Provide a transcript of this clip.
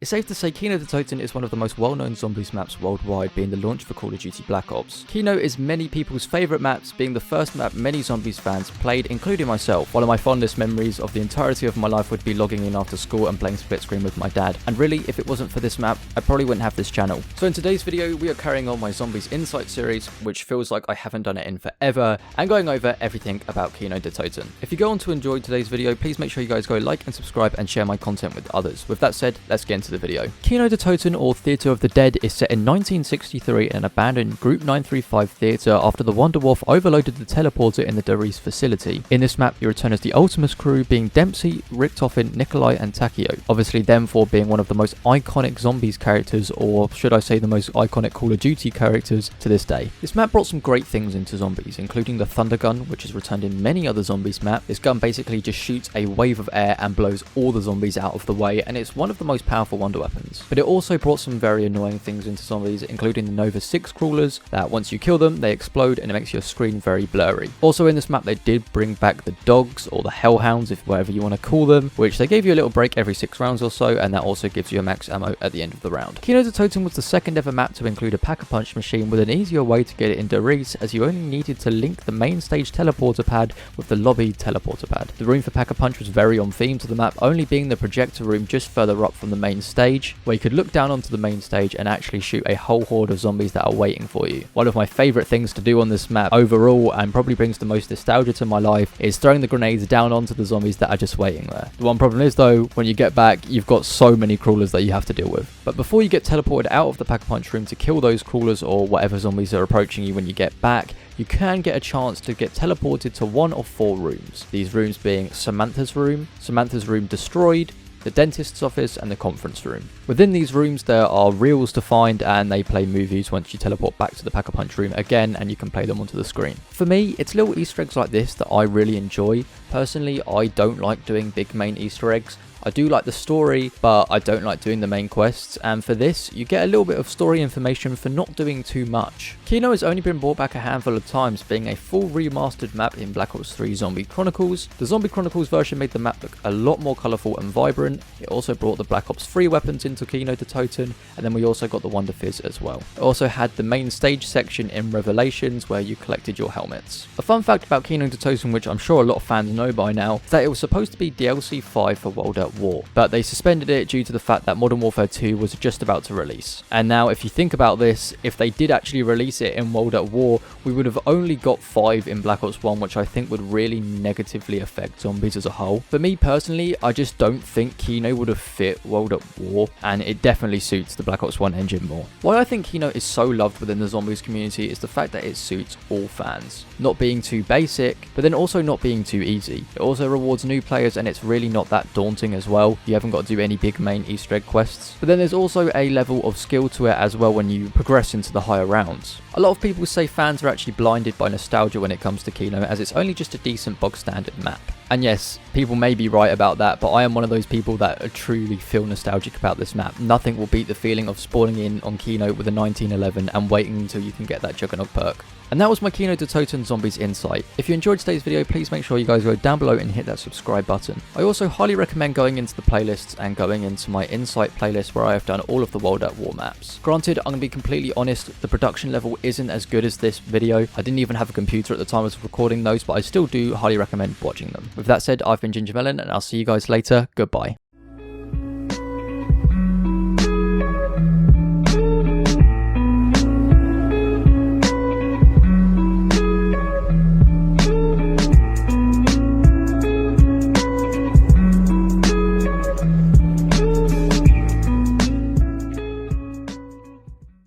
It's safe to say Kino the Toten is one of the most well-known zombies maps worldwide, being the launch for Call of Duty Black Ops. Kino is many people's favourite maps, being the first map many zombies fans played, including myself. One of my fondest memories of the entirety of my life would be logging in after school and playing split screen with my dad, and really, if it wasn't for this map, I probably wouldn't have this channel. So in today's video, we are carrying on my Zombies Insight series, which feels like I haven't done it in forever, and going over everything about Kino the Toten. If you go on to enjoy today's video, please make sure you guys go like and subscribe and share my content with others. With that said, let's get into the video. Kino the Toten, or Theatre of the Dead, is set in 1963 in an abandoned Group 935 theatre after the Wonderwolf overloaded the teleporter in the Darice facility. In this map, you return as the Ultimus crew, being Dempsey, Rick Toffen, Nikolai and Takio. Obviously them four being one of the most iconic zombies characters, or should I say the most iconic Call of Duty characters to this day. This map brought some great things into zombies, including the Thunder Gun, which is returned in many other zombies maps. This gun basically just shoots a wave of air and blows all the zombies out of the way, and it's one of the most powerful wonder weapons. But it also brought some very annoying things into zombies, including the Nova 6 crawlers, that once you kill them, they explode and it makes your screen very blurry. Also in this map, they did bring back the dogs, or the hellhounds, if whatever you want to call them, which they gave you a little break every 6 rounds or so, and that also gives you a max ammo at the end of the round. Kino the Toten was the second ever map to include a pack-a-punch machine with an easier way to get it in Darice, as you only needed to link the main stage teleporter pad with the lobby teleporter pad. The room for pack-a-punch was very on theme to the map, only being the projector room just further up from the main stage, where you could look down onto the main stage and actually shoot a whole horde of zombies that are waiting for you. One of my favourite things to do on this map overall, and probably brings the most nostalgia to my life, is throwing the grenades down onto the zombies that are just waiting there. The one problem is though, when you get back, you've got so many crawlers that you have to deal with. But before you get teleported out of the pack-a-punch room to kill those crawlers or whatever zombies are approaching you when you get back, you can get a chance to get teleported to one of 4 rooms. These rooms being Samantha's room destroyed, the dentist's office and the conference room. Within these rooms there are reels to find, and they play movies once you teleport back to the pack-a-punch room again, and you can play them onto the screen. For me, it's little Easter eggs like this that I really enjoy. Personally, I don't like doing big main Easter eggs. I do like the story, but I don't like doing the main quests, and for this, you get a little bit of story information for not doing too much. Kino has only been brought back a handful of times, being a full remastered map in Black Ops 3 Zombie Chronicles. The Zombie Chronicles version made the map look a lot more colourful and vibrant. It also brought the Black Ops 3 weapons into Kino the Toten, and then we also got the Wonder Fizz as well. It also had the main stage section in Revelations, where you collected your helmets. A fun fact about Kino the Toten, which I'm sure a lot of fans know by now, is that it was supposed to be DLC 5 for World at War, but they suspended it due to the fact that Modern Warfare 2 was just about to release. And now if you think about this, if they did actually release it in World at War, we would have only got 5 in Black Ops 1, which I think would really negatively affect zombies as a whole. For me personally, I just don't think Kino would have fit World at War, and it definitely suits the Black Ops 1 engine more. Why I think Kino is so loved within the zombies community is the fact that it suits all fans. Not being too basic, but then also not being too easy. It also rewards new players, and it's really not that daunting as well. You haven't got to do any big main Easter egg quests. But then there's also a level of skill to it as well when you progress into the higher rounds. A lot of people say fans are actually blinded by nostalgia when it comes to Kino, as it's only just a decent bog standard map. And yes, people may be right about that, but I am one of those people that truly feel nostalgic about this map. Nothing will beat the feeling of spawning in on Kino with a 1911 and waiting until you can get that Juggernaut perk. And that was my Kino the Toten Zombies Insight. If you enjoyed today's video, please make sure you guys go down below and hit that subscribe button. I also highly recommend going into the playlists and going into my Insight playlist, where I have done all of the World at War maps. Granted, I'm going to be completely honest, the production level isn't as good as this video. I didn't even have a computer at the time I was recording those, but I still do highly recommend watching them. With that said, I've been Ginger Melon, and I'll see you guys later. Goodbye.